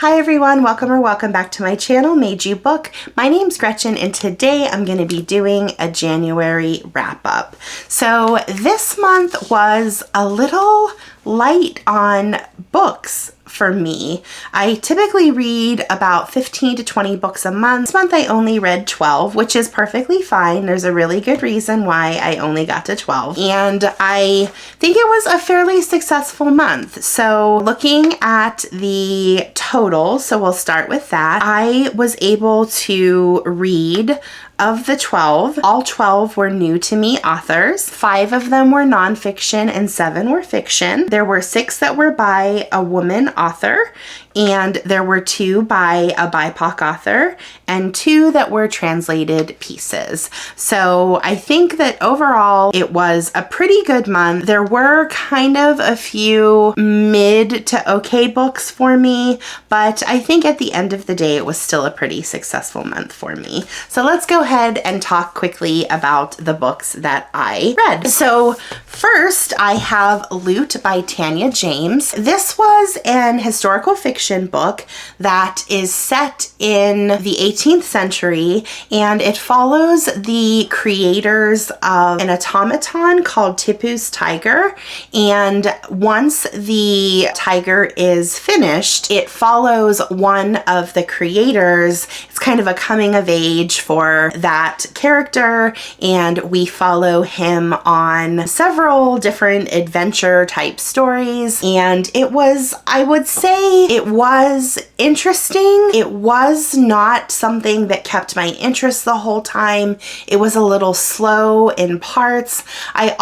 Hi everyone, welcome back to my channel, Made You Book. My name's Gretchen and today I'm going to be doing a January wrap up. So this month was a little light on books for me. I typically read about 15 to 20 books a month. This month I only read 12, which is perfectly fine. There's a really good reason why I only got to 12. And I think it was a fairly successful month. So looking at the total, so we'll start with that. I was able to read of the 12, all 12 were new to me authors. 5 of them were nonfiction and 7 were fiction. There were 6 that were by a woman author, and there were 2 by a BIPOC author and 2 that were translated pieces. So I think that overall it was a pretty good month. There were kind of a few mid to okay books for me, but I think at the end of the day it was still a pretty successful month for me. So let's go ahead and talk quickly about the books that I read. So first I have Loot by Tania James. This was an historical fiction book that is set in the 18th century, and it follows the creators of an automaton called Tipu's tiger. And once the tiger is finished, it follows one of the creators. It's kind of a coming of age for that character, and we follow him on several different adventure type stories. And it was, I would say, it was interesting. It was not something that kept my interest the whole time. It was a little slow in parts. I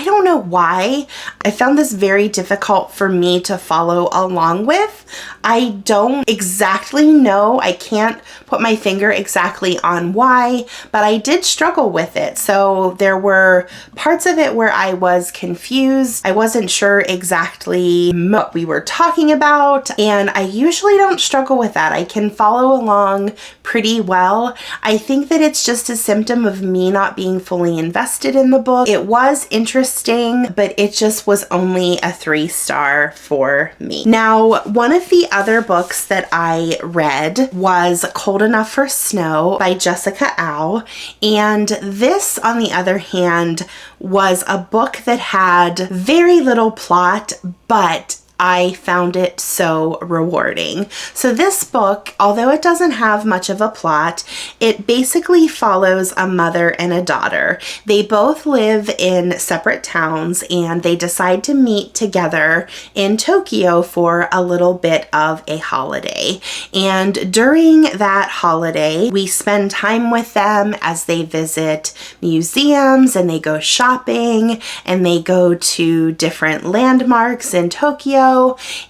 don't know why, I found this very difficult for me to follow along with. I don't exactly know. I can't put my finger exactly on why, but I did struggle with it. So there were parts of it where I was confused. I wasn't sure exactly what we were talking about, and I usually don't struggle with that. I can follow along pretty well. I think that it's just a symptom of me not being fully invested in the book. It was interesting, but it just was only a 3-star for me. Now, one of the other books that I read was Cold Enough for Snow by Jessica Au, and this, on the other hand, was a book that had very little plot, but I found it so rewarding. So this book, although it doesn't have much of a plot, it basically follows a mother and a daughter. They both live in separate towns and they decide to meet together in Tokyo for a little bit of a holiday. And during that holiday, we spend time with them as they visit museums and they go shopping and they go to different landmarks in Tokyo.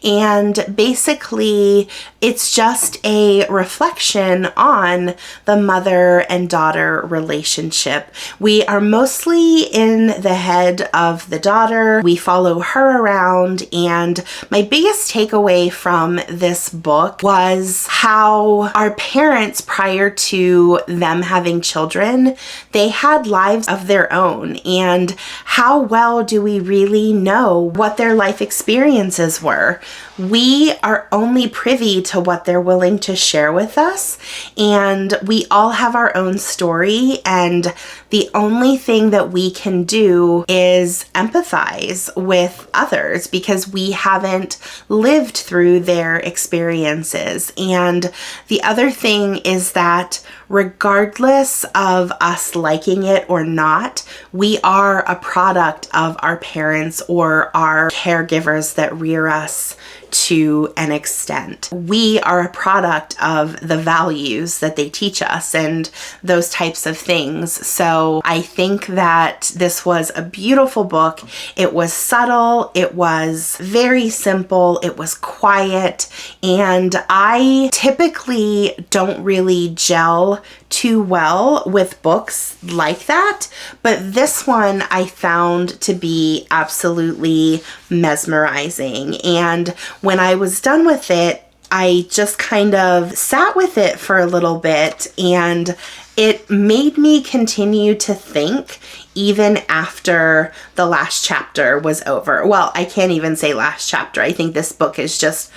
And basically it's just a reflection on the mother and daughter relationship. We are mostly in the head of the daughter. We follow her around, and my biggest takeaway from this book was how our parents, prior to them having children, they had lives of their own, and how well do we really know what their life experiences were. We are only privy to what they're willing to share with us, and we all have our own story, and the only thing that we can do is empathize with others because we haven't lived through their experiences. And the other thing is that regardless of us liking it or not, we are a product of our parents or our caregivers that rear us to an extent. We are a product of the values that they teach us and those types of things. So I think that this was a beautiful book. It was subtle, it was very simple, it was quiet, and I typically don't really gel too well with books like that, but this one I found to be absolutely mesmerizing. And when I was done with it, I just kind of sat with it for a little bit, and it made me continue to think even after the last chapter was over. Well, I can't even say last chapter. I think this book is just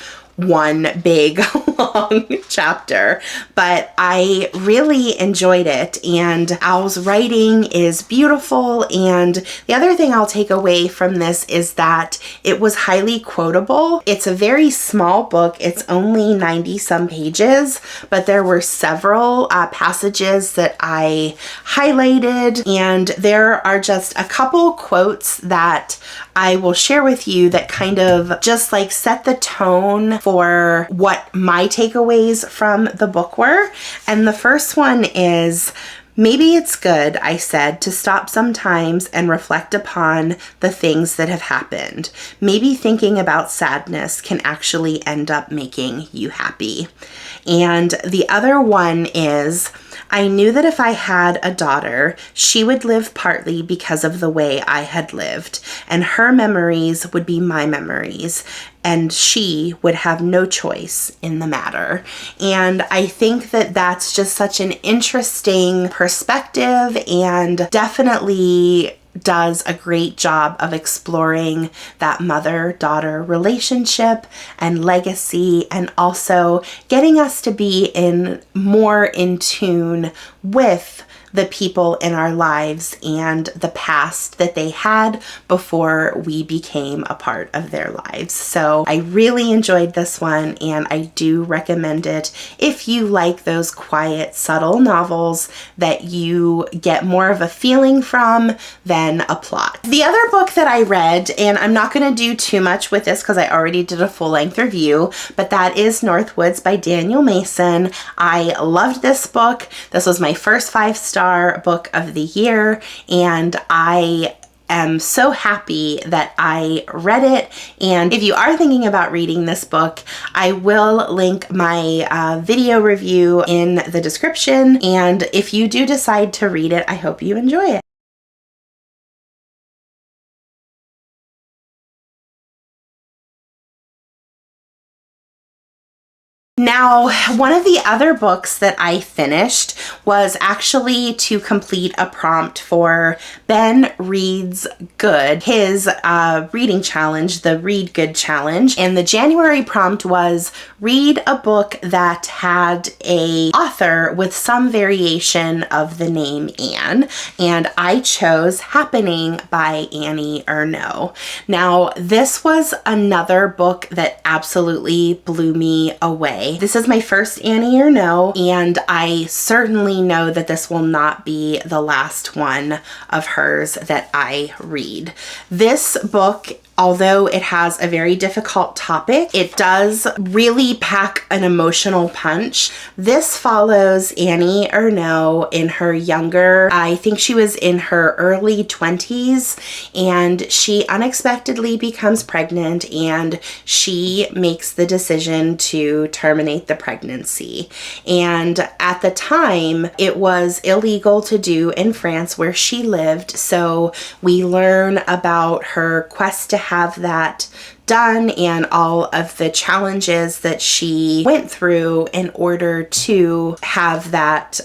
one big long chapter, but I really enjoyed it, and Al's writing is beautiful. And the other thing I'll take away from this is that it was highly quotable. It's a very small book. It's only 90 some pages, but there were several passages that I highlighted, and there are just a couple quotes that I will share with you that kind of just like set the tone for what my takeaways from the book were. And the first one is, "Maybe it's good," I said, "to stop sometimes and reflect upon the things that have happened. Maybe thinking about sadness can actually end up making you happy." And the other one is, "I knew that if I had a daughter, she would live partly because of the way I had lived, and her memories would be my memories, and she would have no choice in the matter." And I think that that's just such an interesting perspective, and definitely does a great job of exploring that mother-daughter relationship and legacy, and also getting us to be more in tune with the people in our lives and the past that they had before we became a part of their lives. So I really enjoyed this one, and I do recommend it if you like those quiet, subtle novels that you get more of a feeling from than a plot. The other book that I read, and I'm not going to do too much with this because I already did a full-length review, but that is Northwoods by Daniel Mason. I loved this book. This was my first 5-star book of the year, and I am so happy that I read it. And if you are thinking about reading this book, I will link my video review in the description, and if you do decide to read it, I hope you enjoy it. Now, one of the other books that I finished was actually to complete a prompt for Ben Reads Good, his reading challenge, the Read Good Challenge. And the January prompt was read a book that had a author with some variation of the name Anne. And I chose Happening by Annie Ernaux. Now, this was another book that absolutely blew me away. This is my first Annie Ernaux, and I certainly know that this will not be the last one of hers that I read. This book, although it has a very difficult topic, it does really pack an emotional punch. This follows Annie Ernaux in her younger, I think she was in her early 20s, and she unexpectedly becomes pregnant, and she makes the decision to terminate the pregnancy. And at the time, it was illegal to do in France where she lived, so we learn about her quest to have that done and all of the challenges that she went through in order to have that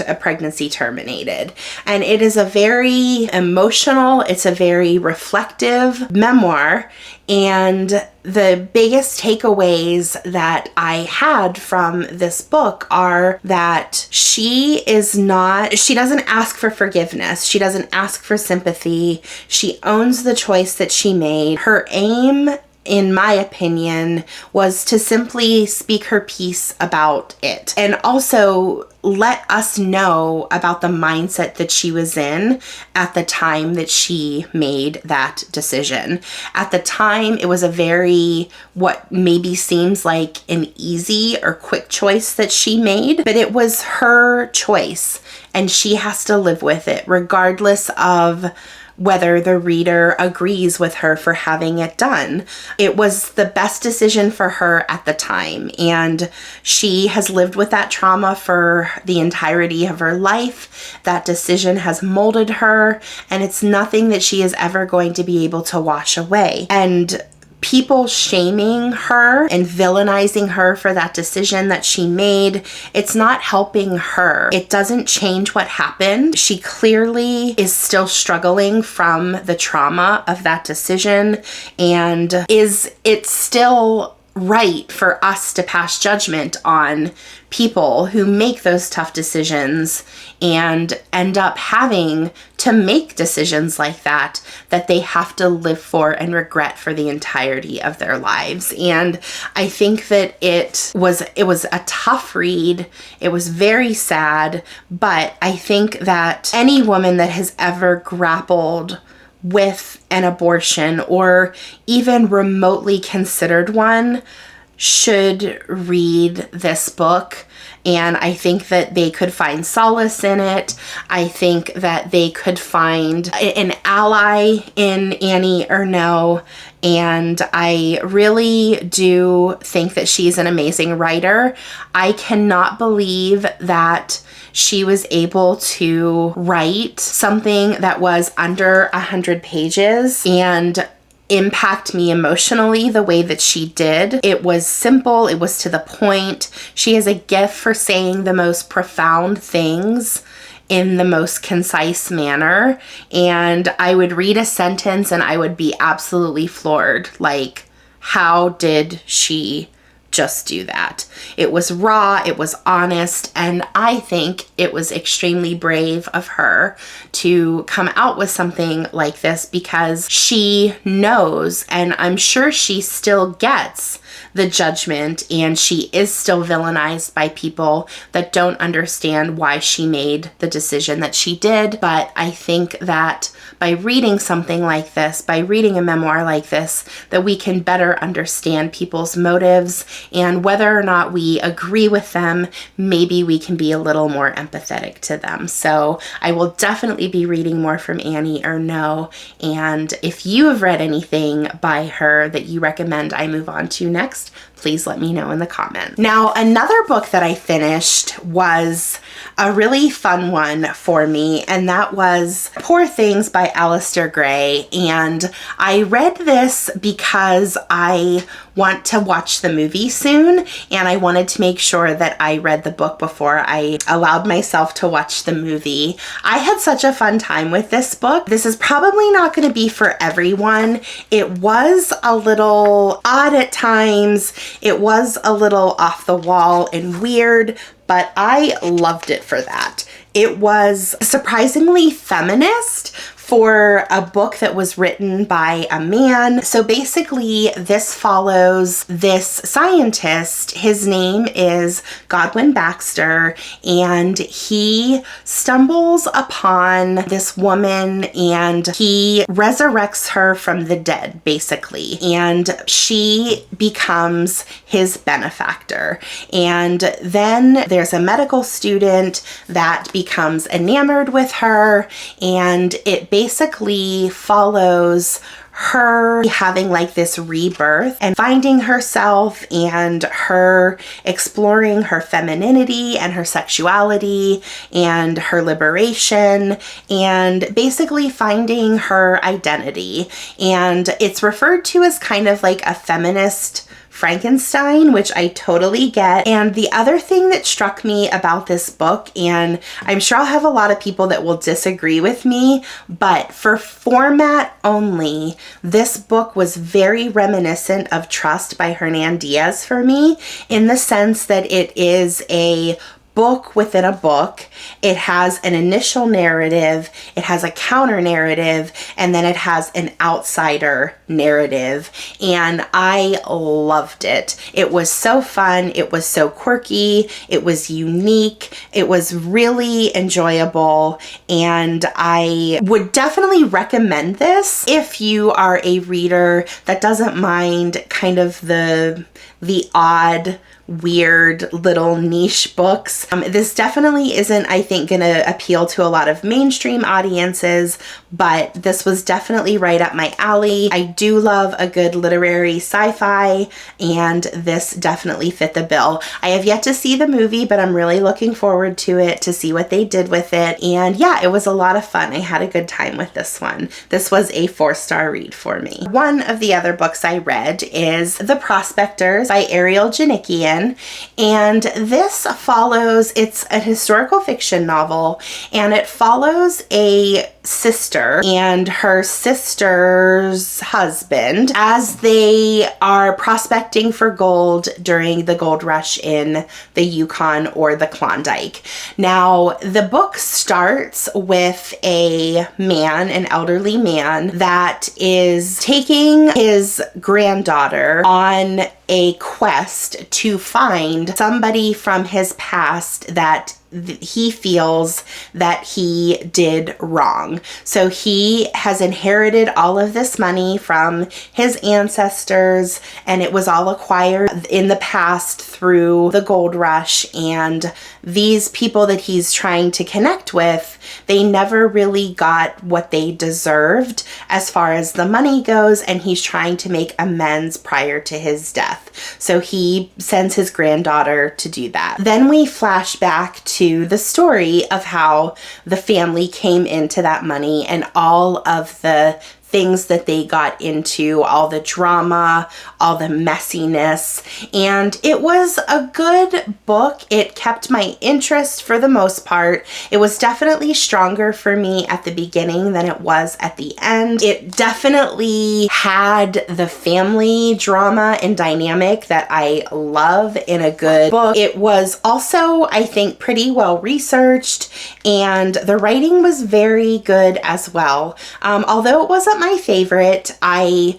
a pregnancy terminated. And it is a very emotional, it's a very reflective memoir. And the biggest takeaways that I had from this book are that she doesn't ask for forgiveness. She doesn't ask for sympathy. She owns the choice that she made. Her aim, in my opinion, was to simply speak her piece about it, and also let us know about the mindset that she was in at the time that she made that decision. At the time, it was a very, what maybe seems like an easy or quick choice that she made, but it was her choice, and she has to live with it regardless of whether the reader agrees with her for having it done. It was the best decision for her at the time, and she has lived with that trauma for the entirety of her life. That decision has molded her, and it's nothing that she is ever going to be able to wash away. And people shaming her and villainizing her for that decision that she made, it's not helping her. It doesn't change what happened. She clearly is still struggling from the trauma of that decision, and it's still right for us to pass judgment on people who make those tough decisions and end up having to make decisions like that they have to live for and regret for the entirety of their lives. And I think that it was a tough read. It was very sad, but I think that any woman that has ever grappled with an abortion or even remotely considered one should read this book. And I think that they could find solace in it. I think that they could find an ally in Annie Ernaux. And I really do think that she's an amazing writer. I cannot believe that she was able to write something that was under 100 pages and impact me emotionally the way that she did. It was simple. It was to the point. She has a gift for saying the most profound things in the most concise manner. And I would read a sentence and I would be absolutely floored. Like, how did she just do that? It was raw, it was honest, and I think it was extremely brave of her to come out with something like this because she knows, and I'm sure she still gets the judgment, and she is still villainized by people that don't understand why she made the decision that she did. But I think that by reading something like this, by reading a memoir like this, that we can better understand people's motives, and whether or not we agree with them, maybe we can be a little more empathetic to them. So I will definitely be reading more from Annie Ernaux, and if you have read anything by her that you recommend I move on to next, please let me know in the comments. Now, another book that I finished was a really fun one for me, and that was Poor Things by Alasdair Gray. And I read this because I want to watch the movie soon, and I wanted to make sure that I read the book before I allowed myself to watch the movie. I had such a fun time with this book. This is probably not going to be for everyone. It was a little odd at times. It was a little off the wall and weird, but I loved it for that. It was surprisingly feminist for a book that was written by a man. So basically, this follows this scientist. His name is Godwin Baxter, and he stumbles upon this woman and he resurrects her from the dead, basically. And she becomes his benefactor. And then there's a medical student that becomes enamored with her, and it basically follows her having like this rebirth and finding herself, and her exploring her femininity and her sexuality and her liberation, and basically finding her identity. And it's referred to as kind of like a feminist Frankenstein, which I totally get. And the other thing that struck me about this book, and I'm sure I'll have a lot of people that will disagree with me, but for format only, this book was very reminiscent of Trust by Hernan Diaz for me, in the sense that it is a book within a book. It has an initial narrative, it has a counter narrative, and then it has an outsider narrative. And I loved it. It was so fun. It was so quirky. It was unique. It was really enjoyable. And I would definitely recommend this if you are a reader that doesn't mind kind of the odd, weird little niche books. This definitely isn't, I think, gonna appeal to a lot of mainstream audiences, but this was definitely right up my alley. I do love a good literary sci-fi, and this definitely fit the bill. I have yet to see the movie, but I'm really looking forward to it, to see what they did with it. And yeah, it was a lot of fun. I had a good time with this one. This was a 4-star read for me. One of the other books I read is The Prospectors by Ariel Djanikian, and this follows, it's a historical fiction novel, and it follows a sister and her sister's husband as they are prospecting for gold during the gold rush in the Yukon or the Klondike. Now, the book starts with a man, an elderly man, that is taking his granddaughter on a quest to find somebody from his past that he feels that he did wrong. So he has inherited all of this money from his ancestors, and it was all acquired in the past through the gold rush, and these people that he's trying to connect with, they never really got what they deserved as far as the money goes, and he's trying to make amends prior to his death. So he sends his granddaughter to do that. Then we flash back to the story of how the family came into that money and all of the things that they got into, all the drama, all the messiness, and it was a good book. It kept my interest for the most part. It was definitely stronger for me at the beginning than it was at the end. It definitely had the family drama and dynamic that I love in a good book. It was also, I think, pretty well researched, and the writing was very good as well. Although it wasn't my favorite, I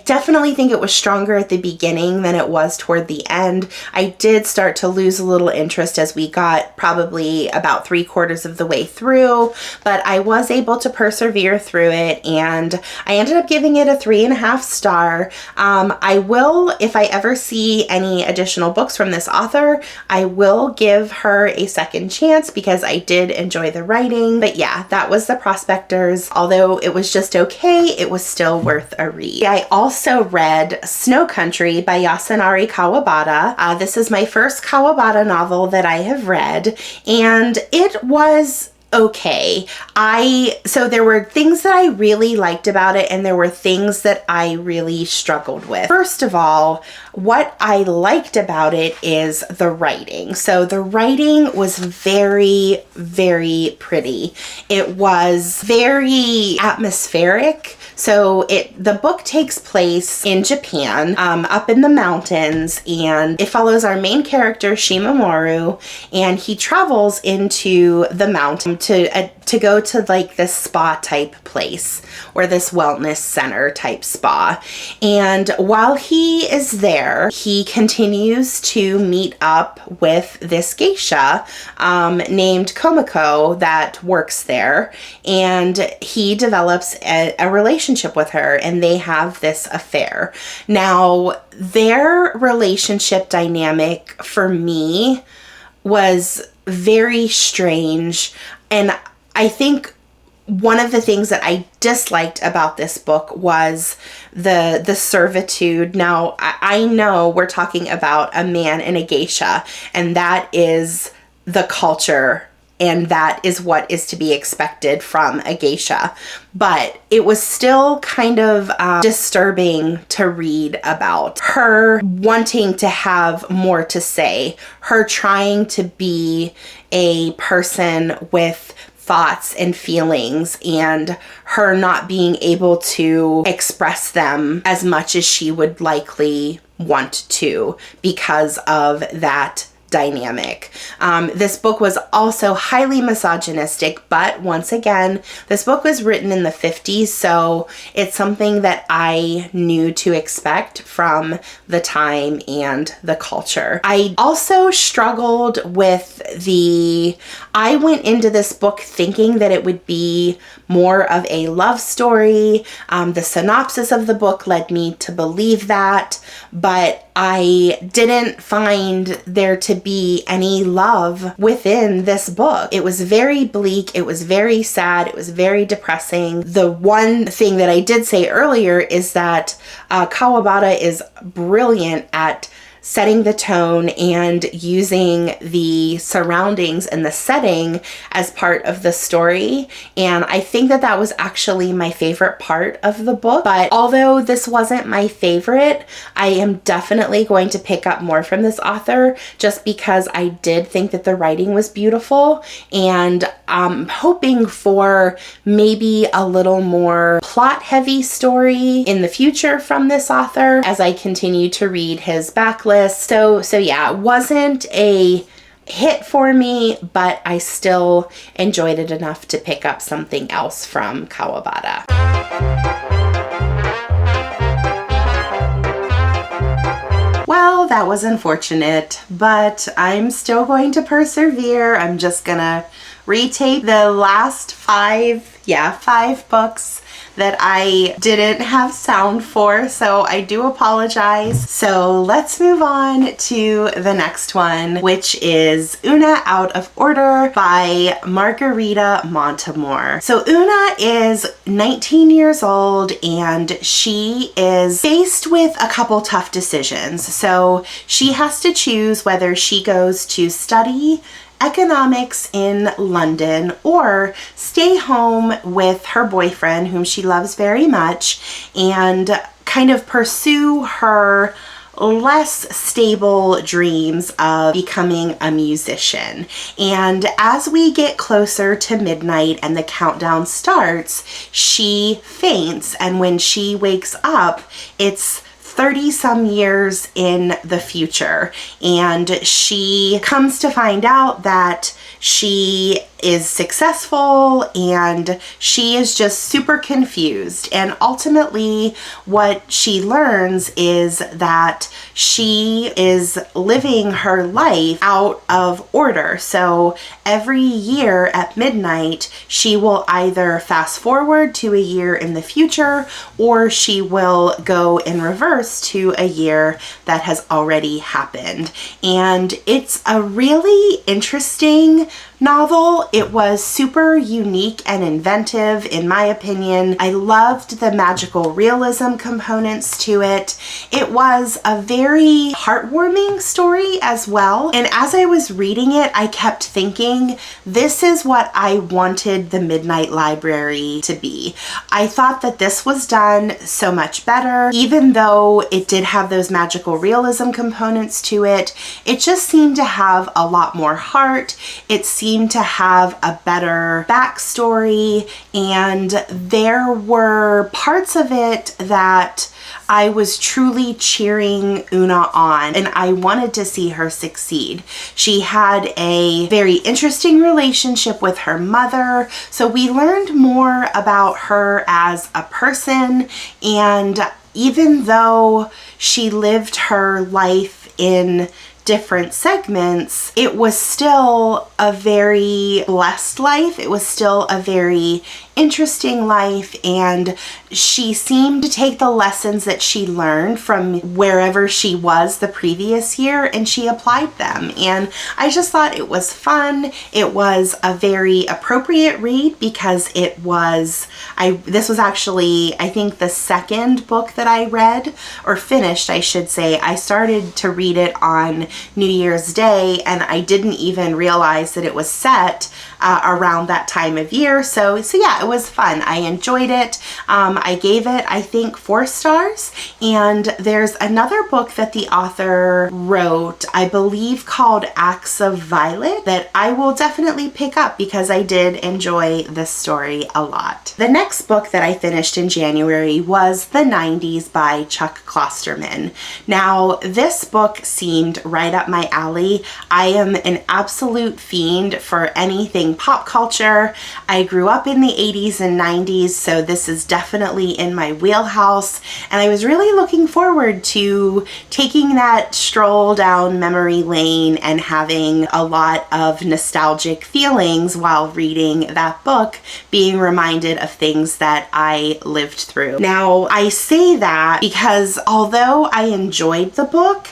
definitely think it was stronger at the beginning than it was toward the end. I did start to lose a little interest as we got probably about 3/4 of the way through, but I was able to persevere through it, and I ended up giving it a 3.5 star. I will, if I ever see any additional books from this author, I will give her a second chance because I did enjoy the writing. But yeah, that was The Prospectors. Although it was just okay, it was still worth a read. I also read Snow Country by Yasunari Kawabata. This is my first Kawabata novel that I have read, and it was okay. So there were things that I really liked about it, and there were things that I really struggled with. First of all, what I liked about it is the writing. So the writing was very, very pretty. It was very atmospheric. So the book takes place in Japan, up in the mountains, and it follows our main character, Shimamoru, and he travels into the mountain to go to like this spa type place, or this wellness center type spa. And while he is there, he continues to meet up with this geisha named Komiko that works there, and he develops a relationship with her, and they have this affair. Now, their relationship dynamic for me was very strange, and I think one of the things that I disliked about this book was the servitude. Now, I know we're talking about a man and a geisha, and that is the culture, and that is what is to be expected from a geisha. But it was still kind of disturbing to read about her wanting to have more to say, her trying to be a person with thoughts and feelings, and her not being able to express them as much as she would likely want to because of that dynamic. This book was also highly misogynistic, but once again, this book was written in the 50s, so it's something that I knew to expect from the time and the culture. I also struggled with I went into this book thinking that it would be more of a love story. The synopsis of the book led me to believe that, but I didn't find there to be any love within this book. It was very bleak. It was very sad. It was very depressing. The one thing that I did say earlier is that Kawabata is brilliant at setting the tone and using the surroundings and the setting as part of the story. And I think that that was actually my favorite part of the book. But although this wasn't my favorite, I am definitely going to pick up more from this author just because I did think that the writing was beautiful, and I'm hoping for maybe a little more plot heavy story in the future from this author as I continue to read his backlist. So yeah, it wasn't a hit for me, but I still enjoyed it enough to pick up something else from Kawabata. Well, that was unfortunate, but I'm still going to persevere. I'm just gonna retake the last five books that I didn't have sound for, so I do apologize. So let's move on to the next one, which is Oona Out of Order by Margarita Montimore. So Oona is 19 years old and she is faced with a couple tough decisions. So she has to choose whether she goes to study economics in London or stay home with her boyfriend, whom she loves very much, and kind of pursue her less stable dreams of becoming a musician. And as we get closer to midnight and the countdown starts, she faints, and when she wakes up, it's 30 some years in the future, and she comes to find out that she is successful and she is just super confused. And ultimately what she learns is that she is living her life out of order. So every year at midnight, she will either fast forward to a year in the future, or she will go in reverse to a year that has already happened. And it's a really interesting novel. It was super unique and inventive, in my opinion. I loved the magical realism components to it. It was a very heartwarming story as well. And as I was reading it, I kept thinking, this is what I wanted the Midnight Library to be. I thought that this was done so much better. Even though it did have those magical realism components to it, it just seemed to have a lot more heart. It seemed to have a better backstory, and there were parts of it that I was truly cheering Oona on, and I wanted to see her succeed. She had a very interesting relationship with her mother, so we learned more about her as a person, and even though she lived her life in different segments, it was still a very blessed life. It was still a very interesting life, and she seemed to take the lessons that she learned from wherever she was the previous year and she applied them. And I just thought it was fun. It was a very appropriate read because it was, this was actually, I think, the second book that I read, or finished, I should say. I started to read it on New Year's Day, and I didn't even realize that it was set around that time of year. So yeah, it was fun. I enjoyed it. I gave it, I think, 4 stars. And there's another book that the author wrote, I believe, called Acts of Violet, that I will definitely pick up because I did enjoy this story a lot. The next book that I finished in January was The 90s by Chuck Klosterman. Now, this book seemed right up my alley. I am an absolute fiend for anything pop culture. I grew up in the 80s and 90s, so this is definitely in my wheelhouse, and I was really looking forward to taking that stroll down memory lane and having a lot of nostalgic feelings while reading that book, being reminded of things that I lived through. Now, I say that because although I enjoyed the book,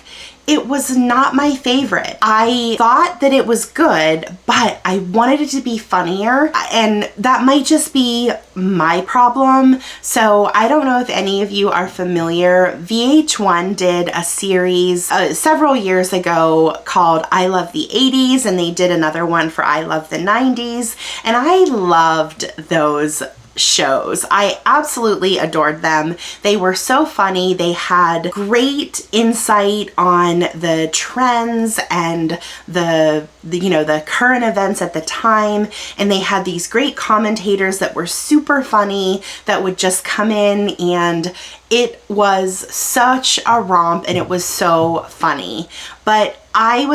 it was not my favorite. I thought that it was good, but I wanted it to be funnier, and that might just be my problem. So I don't know if any of you are familiar. VH1 did a series several years ago called I Love the 80s, and they did another one for I Love the 90s, and I loved those shows. I absolutely adored them. They were so funny. They had great insight on the trends and the current events at the time, and they had these great commentators that were super funny that would just come in, and it was such a romp, and it was so funny. But I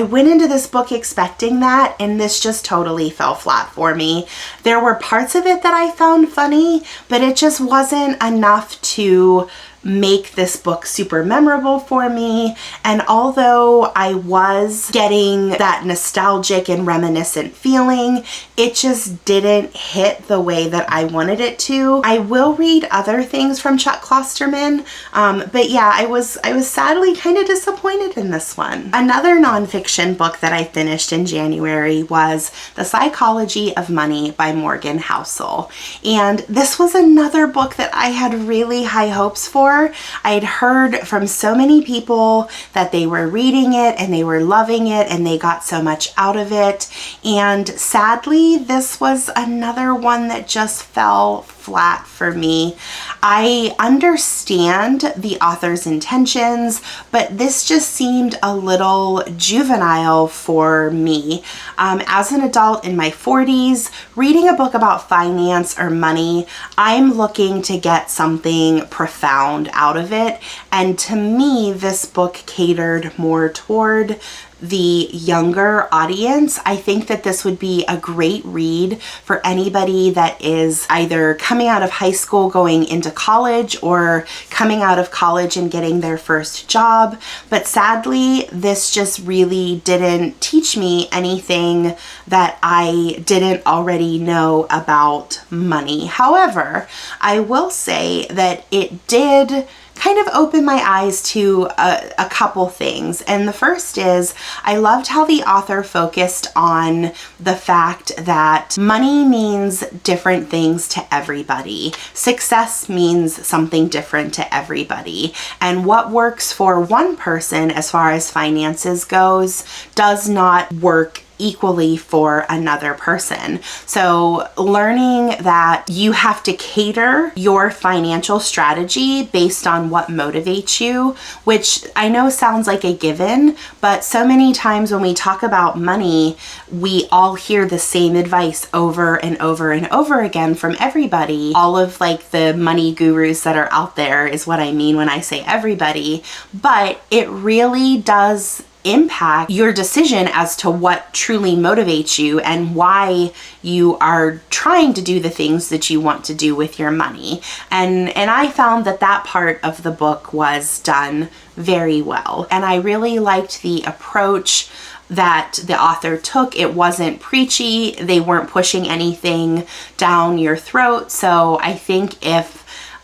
went into this book expecting that, and this just totally fell flat for me. There were parts of it that I found funny, but it just wasn't enough to make this book super memorable for me. And although I was getting that nostalgic and reminiscent feeling, it just didn't hit the way that I wanted it to. I will read other things from Chuck Klosterman, but yeah, I was sadly kind of disappointed in this one. Another nonfiction book that I finished in January was The Psychology of Money by Morgan Housel. And this was another book that I had really high hopes for. I had heard from so many people that they were reading it and they were loving it and they got so much out of it. And sadly, this was another one that just fell flat for me. I understand the author's intentions, but this just seemed a little juvenile for me. As an adult in my 40s, reading a book about finance or money, I'm looking to get something profound out of it. And to me, this book catered more toward the younger audience. I think that this would be a great read for anybody that is either coming out of high school going into college or coming out of college and getting their first job. But sadly, this just really didn't teach me anything that I didn't already know about money. However, I will say that it did kind of opened my eyes to a couple things. And the first is, I loved how the author focused on the fact that money means different things to everybody. Success means something different to everybody. And what works for one person as far as finances goes does not work equally for another person. So learning that you have to cater your financial strategy based on what motivates you, which I know sounds like a given, but so many times when we talk about money, we all hear the same advice over and over and over again from everybody. All of like the money gurus that are out there is what I mean when I say everybody, but it really does impact your decision as to what truly motivates you and why you are trying to do the things that you want to do with your money. And I found that that part of the book was done very well. And I really liked the approach that the author took. It wasn't preachy. They weren't pushing anything down your throat. So I think if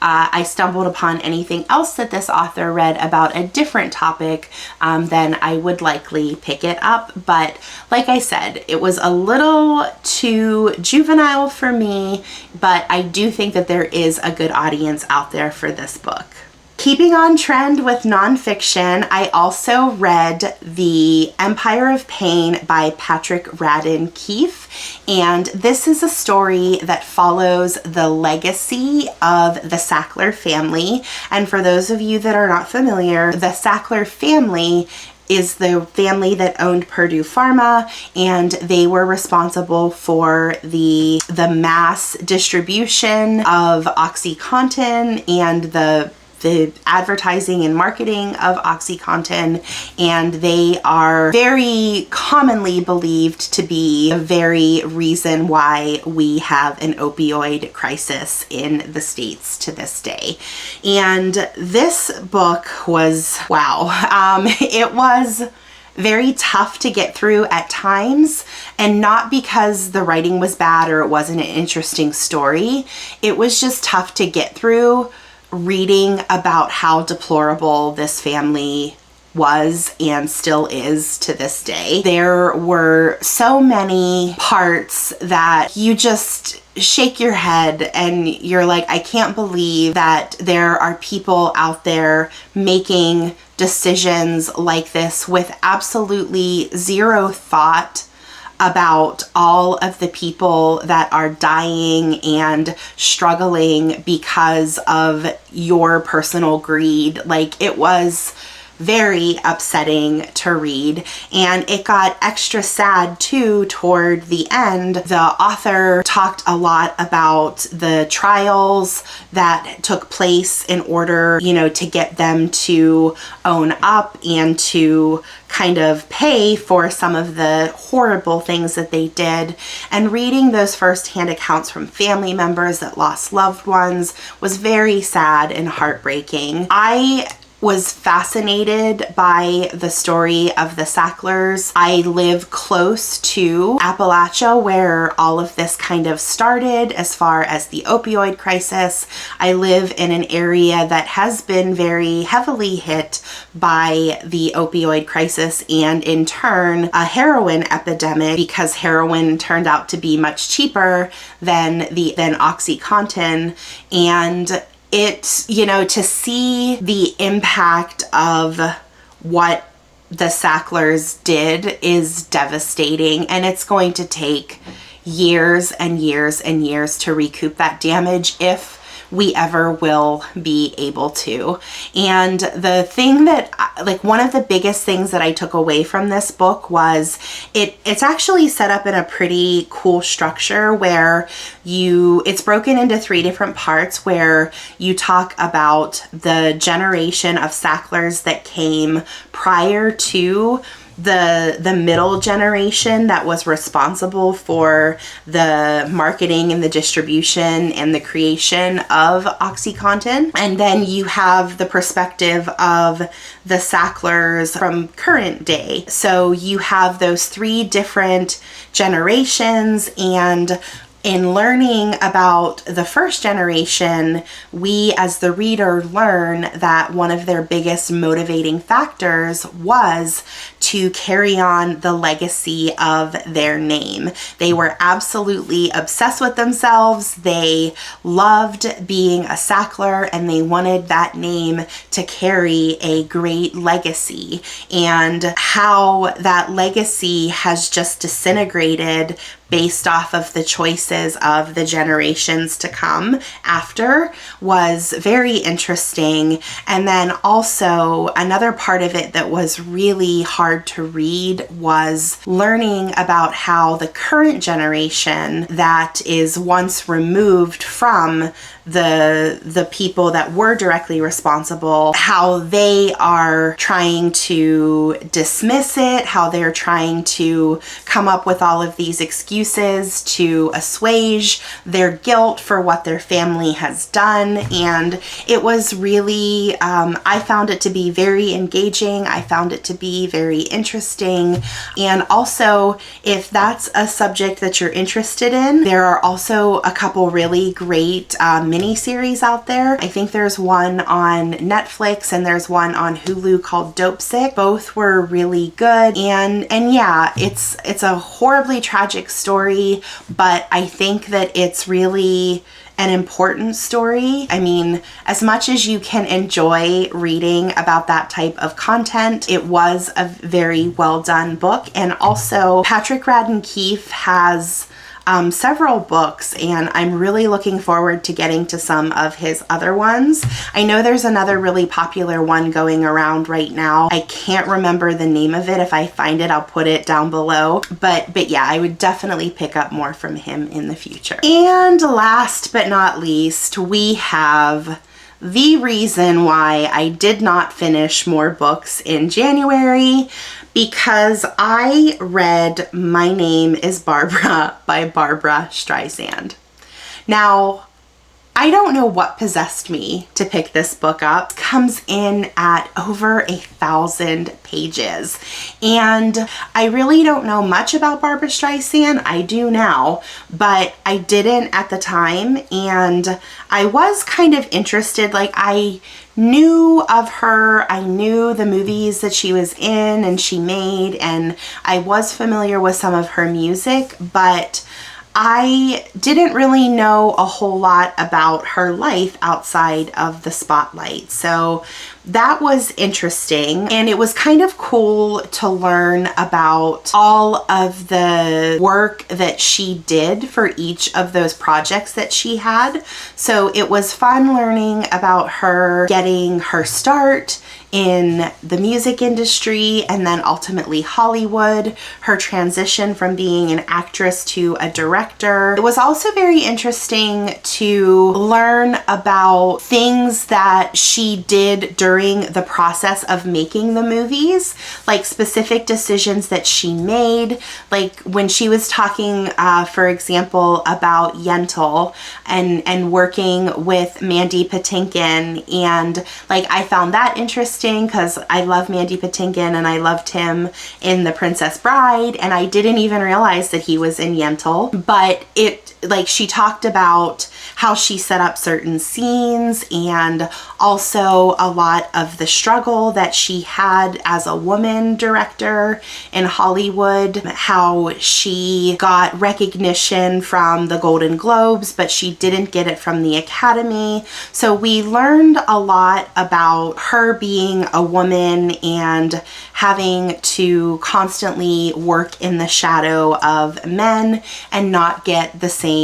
I stumbled upon anything else that this author read about a different topic, then I would likely pick it up. But like I said, it was a little too juvenile for me, but I do think that there is a good audience out there for this book. Keeping on trend with nonfiction, I also read The Empire of Pain by Patrick Radden Keefe, and this is a story that follows the legacy of the Sackler family. And for those of you that are not familiar, the Sackler family is the family that owned Purdue Pharma, and they were responsible for the mass distribution of OxyContin and the advertising and marketing of OxyContin, and they are very commonly believed to be the very reason why we have an opioid crisis in the States to this day. And this book was, wow, it was very tough to get through at times, and not because the writing was bad or it wasn't an interesting story. It was just tough to get through reading about how deplorable this family was and still is to this day. There were so many parts that you just shake your head and you're like, I can't believe that there are people out there making decisions like this with absolutely zero thought about all of the people that are dying and struggling because of your personal greed. Like, it was very upsetting to read, and it got extra sad too toward the end. The author talked a lot about the trials that took place in order, you know, to get them to own up and to kind of pay for some of the horrible things that they did. And reading those firsthand accounts from family members that lost loved ones was very sad and heartbreaking. I was fascinated by the story of the Sacklers. I live close to Appalachia, where all of this kind of started as far as the opioid crisis. I live in an area that has been very heavily hit by the opioid crisis and in turn a heroin epidemic, because heroin turned out to be much cheaper than OxyContin. And it, you know, to see the impact of what the Sacklers did is devastating, and it's going to take years and years and years to recoup that damage, if we ever will be able to. And the thing that, like, one of the biggest things that I took away from this book was it's actually set up in a pretty cool structure where it's broken into 3 different parts, where you talk about the generation of Sacklers that came prior to the middle generation that was responsible for the marketing and the distribution and the creation of OxyContin. And then you have the perspective of the Sacklers from current day. So you have those 3 different generations, and in learning about the first generation, we as the reader learn that one of their biggest motivating factors was to carry on the legacy of their name. They were absolutely obsessed with themselves. They loved being a Sackler, and they wanted that name to carry a great legacy. And how that legacy has just disintegrated based off of the choices of the generations to come after was very interesting. And then also another part of it that was really hard to read was learning about how the current generation that is once removed from the people that were directly responsible, how they are trying to dismiss it, how they're trying to come up with all of these excuses to assuage their guilt for what their family has done. And it was really, I found it to be very engaging. I found it to be very interesting. And also, if that's a subject that you're interested in, there are also a couple really great mini-series out there. I think there's one on Netflix and there's one on Hulu called Dope Sick. Both were really good, and yeah, it's a horribly tragic story, but I think that it's really an important story. I mean, as much as you can enjoy reading about that type of content, it was a very well done book. And also, Patrick Radden Keefe has several books, and I'm really looking forward to getting to some of his other ones. I know there's another really popular one going around right now. I can't remember the name of it. If I find it, I'll put it down below. But yeah, I would definitely pick up more from him in the future. And last but not least, we have the reason why I did not finish more books in January, because I read My Name is Barbra by Barbra Streisand. Now, I don't know what possessed me to pick this book up. It comes in at over 1,000 pages. And I really don't know much about Barbra Streisand. I do now, but I didn't at the time. And I was kind of interested. Like, I knew of her. I knew the movies that she was in and she made, and I was familiar with some of her music, but I didn't really know a whole lot about her life outside of the spotlight. So that was interesting, and it was kind of cool to learn about all of the work that she did for each of those projects that she had. So it was fun learning about her getting her start in the music industry and then ultimately Hollywood, her transition from being an actress to a director. It was also very interesting to learn about things that she did during the process of making the movies, like specific decisions that she made, like when she was talking, for example, about Yentl and working with Mandy Patinkin, and like I found that interesting because I love Mandy Patinkin and I loved him in The Princess Bride, and I didn't even realize that he was in Yentl, but she talked about how she set up certain scenes and also a lot of the struggle that she had as a woman director in Hollywood, how she got recognition from the Golden Globes, but she didn't get it from the Academy. So we learned a lot about her being a woman and having to constantly work in the shadow of men and not get the same,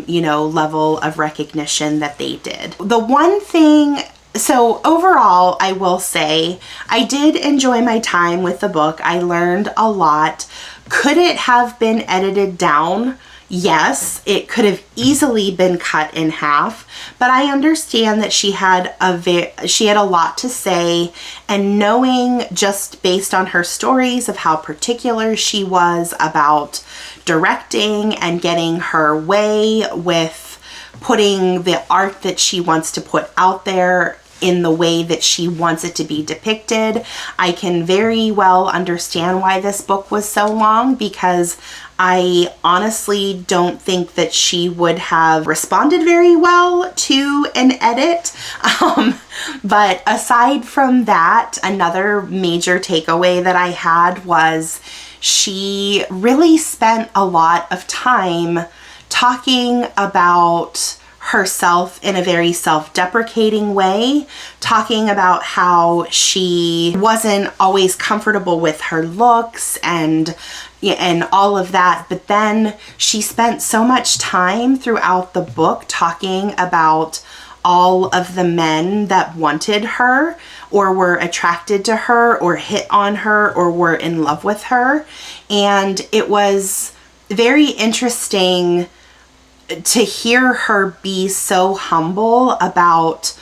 level of recognition that they did. The one thing, so overall, I will say I did enjoy my time with the book. I learned a lot. Could it have been edited down? Yes, it could have easily been cut in half, but I understand that she had a lot to say, and knowing just based on her stories of how particular she was about directing and getting her way with putting the art that she wants to put out there in the way that she wants it to be depicted, I can very well understand why this book was so long, because I honestly don't think that she would have responded very well to an edit. But aside from that, another major takeaway that I had was she really spent a lot of time talking about herself in a very self-deprecating way, talking about how she wasn't always comfortable with her looks and all of that. But then she spent so much time throughout the book talking about all of the men that wanted her or were attracted to her or hit on her or were in love with her. And it was very interesting to hear her be so humble about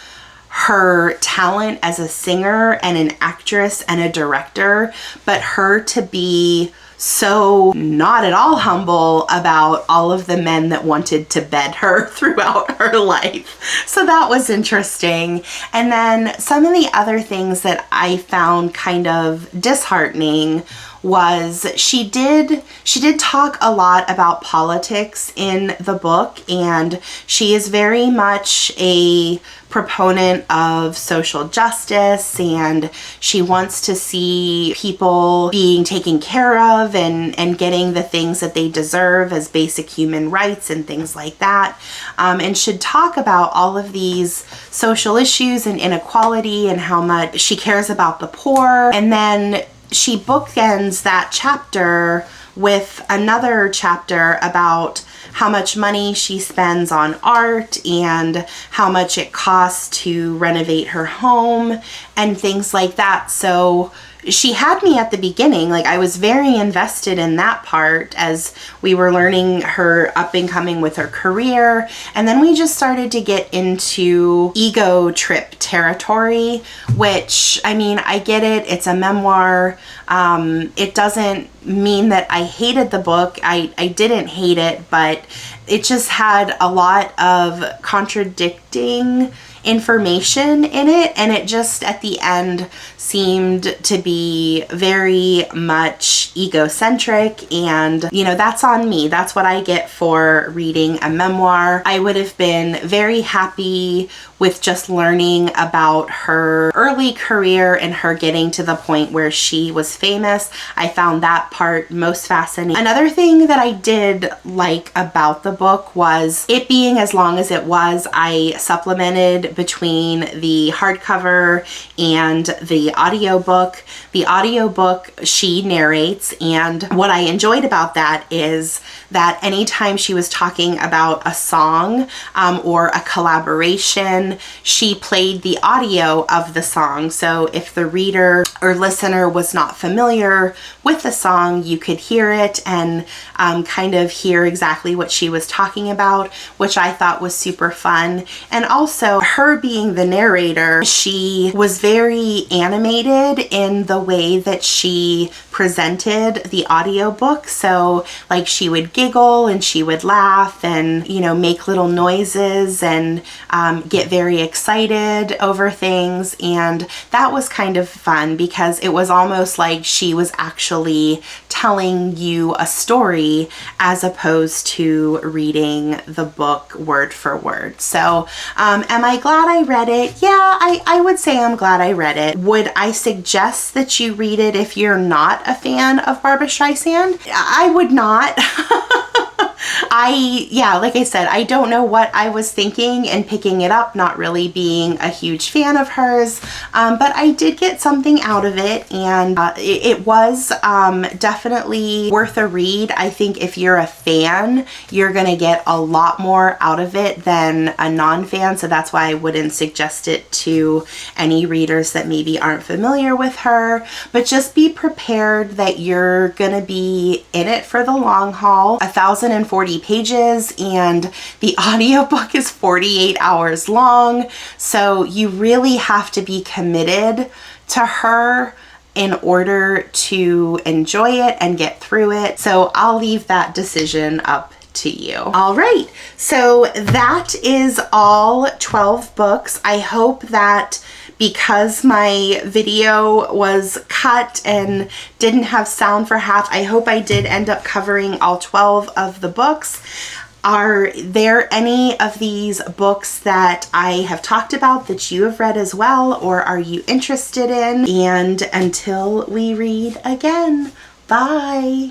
her talent as a singer and an actress and a director, but her to be so not at all humble about all of the men that wanted to bed her throughout her life. So that was interesting. And then some of the other things that I found kind of disheartening was she did talk a lot about politics in the book, and she is very much a proponent of social justice, and she wants to see people being taken care of and getting the things that they deserve as basic human rights and things like that, and should talk about all of these social issues and inequality and how much she cares about the poor. And then she bookends that chapter with another chapter about how much money she spends on art and how much it costs to renovate her home and things like that. So she had me at the beginning, like I was very invested in that part as we were learning her up and coming with her career. And then we just started to get into ego trip territory, which, I mean, I get it. It's a memoir. It doesn't mean that I hated the book. I didn't hate it, but it just had a lot of contradicting information in it, and it just at the end seemed to be very much egocentric, and you know, that's on me. That's what I get for reading a memoir. I would have been very happy with just learning about her early career and her getting to the point where she was famous. I found that part most fascinating. Another thing that I did like about the book was it being as long as it was. I supplemented between the hardcover and the audiobook. The audiobook she narrates, and what I enjoyed about that is that anytime she was talking about a song or a collaboration, she played the audio of the song. So if the reader or listener was not familiar with the song, you could hear it and kind of hear exactly what she was talking about, which I thought was super fun. And also, her being the narrator, she was very animated in the way that she presented the audiobook. So like, she would giggle and she would laugh and, you know, make little noises and get very excited over things. And that was kind of fun because it was almost like she was actually telling you a story as opposed to reading the book word for word. So am I glad I read it? Yeah, I would say I'm glad I read it. Would I suggest that you read it if you're not a fan of Barbra Streisand? I would not. Like I said, I don't know what I was thinking in picking it up, not really being a huge fan of hers, but I did get something out of it, and it was definitely worth a read. I think if you're a fan, you're gonna get a lot more out of it than a non-fan, so that's why I wouldn't suggest it to any readers that maybe aren't familiar with her, but just be prepared that you're gonna be in it for the long haul. 1,040 pages, and the audiobook is 48 hours long, so you really have to be committed to her in order to enjoy it and get through it. So I'll leave that decision up to you. All right, so that is all 12 books. I hope that because my video was cut and didn't have sound for half, I hope I did end up covering all 12 of the books. Are there any of these books that I have talked about that you have read as well, or are you interested in? And until we read again, bye.